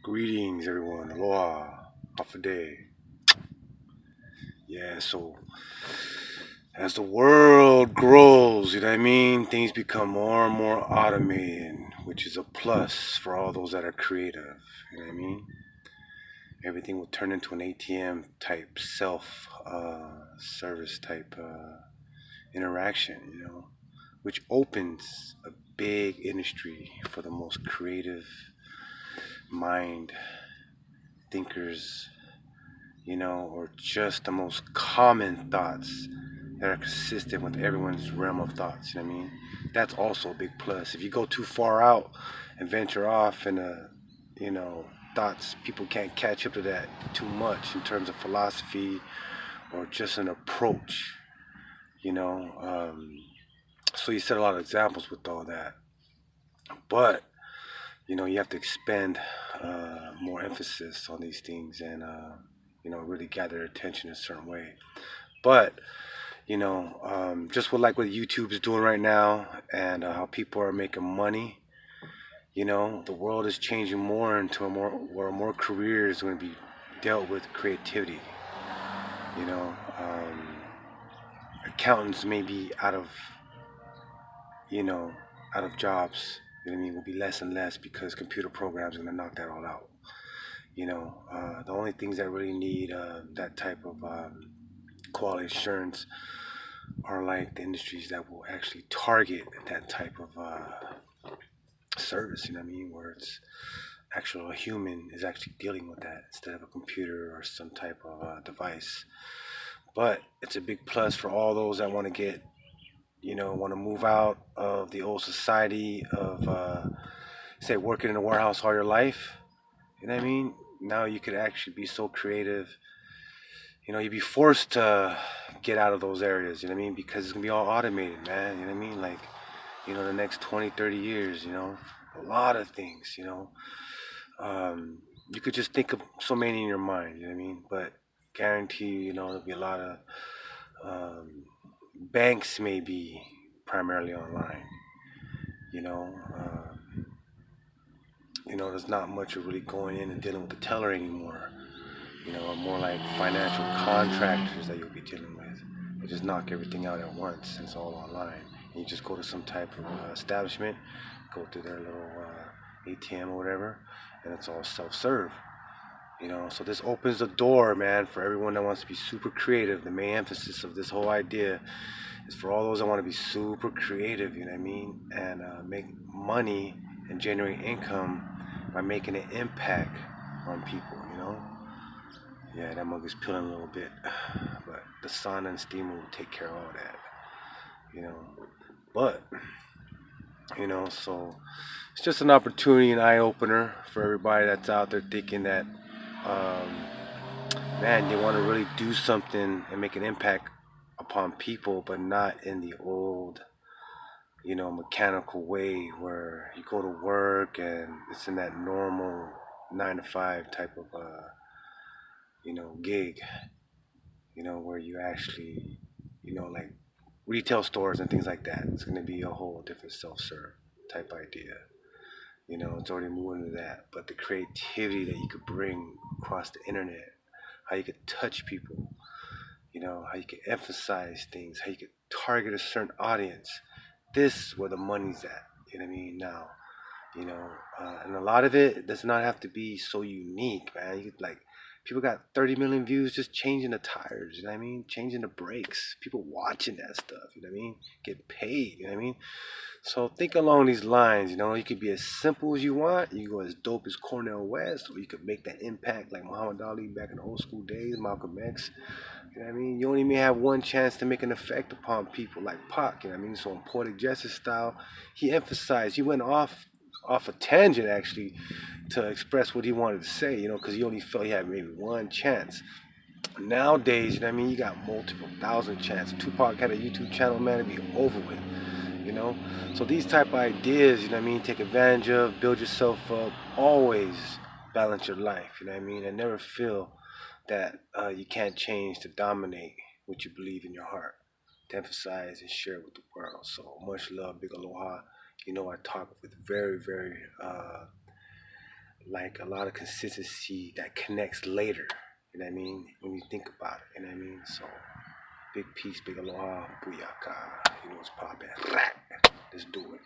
Greetings, everyone. Aloha. Hafa day. Yeah, so as the world grows, you know what I mean? Things become more and more automated, which is a plus for all those that are creative. You know what I mean? Everything will turn into an ATM type self service type interaction, which opens a big industry for the most creative mind thinkers, or just the most common thoughts that are consistent with everyone's realm of thoughts. You know what I mean? That's also a big plus. If you go too far out and venture off in thoughts, people can't catch up to that too much in terms of philosophy or just an approach. You know, um, so you set a lot of examples with all that, but you have to expend more emphasis on these things and really gather attention in a certain way. But just what YouTube is doing right now and how people are making money. The world is changing more into a more where more careers are going to be dealt with creativity. You know, um, Accountants may be you know, out of jobs. You know what I mean? Will be less and less because computer programs are going to knock that all out. The only things that really need that type of quality assurance are like the industries that will actually target that type of service, you know what I mean, where it's actual a human is actually dealing with that instead of a computer or some type of device. But it's a big plus for all those that want to want to move out of the old society of, say, working in a warehouse all your life. You know what I mean? Now you could actually be so creative. You'd be forced to get out of those areas, you know what I mean? Because it's going to be all automated, man. You know what I mean? Like, the next 20, 30 years, a lot of things, Um, you could just think of so many in your mind, you know what I mean? But guarantee you, there'll be a lot of um, banks maybe primarily online, you know. There's not much of really going in and dealing with the teller anymore. More like financial contractors that you'll be dealing with. They just knock everything out at once and it's all online. And you just go to some type of establishment, go through their little ATM or whatever, and it's all self-serve. So this opens the door, man, for everyone that wants to be super creative. The main emphasis of this whole idea is for all those that want to be super creative, you know what I mean, and make money and generate income by making an impact on people, Yeah, that mug is peeling a little bit, but the sauna and steam will take care of all that, you know. But, so it's just an opportunity, an eye opener for everybody that's out there thinking that, um, man, they want to really do something and make an impact upon people, but not in the old, mechanical way where you go to work and it's in that normal 9 to 5 type of, gig, where you actually, like retail stores and things like that. It's going to be a whole different self-serve type idea. It's already moving into that. But the creativity that you could bring across the internet, how you could touch people, how you could emphasize things, how you could target a certain audience. This is where the money's at. You know what I mean? Now, and a lot of it does not have to be so unique, man. You could like people got 30 million views just changing the tires, you know what I mean? Changing the brakes. People watching that stuff, you know what I mean? Get paid, you know what I mean? So think along these lines, you could be as simple as you want. You can go as dope as Cornel West, or you could make that impact like Muhammad Ali back in the old school days, Malcolm X. You know what I mean? You only may have one chance to make an effect upon people like Pac, you know what I mean? So in Poetic Justice style, he went off a tangent actually to express what he wanted to say, because he only felt he had maybe one chance. Nowadays, you know what I mean, you got multiple thousand chances. Tupac had a YouTube channel, man, it'd be over with, you know. So these type of ideas, you know what I mean, take advantage of, build yourself up, always balance your life, you know what I mean, and never feel that you can't change to dominate what you believe in your heart, to emphasize and share with the world. So much love, big aloha. I talk with very, very like a lot of consistency that connects later. You know what I mean? When you think about it, you know what I mean? So big peace, big aloha, booyaka. You know what's poppin'. Let's do it.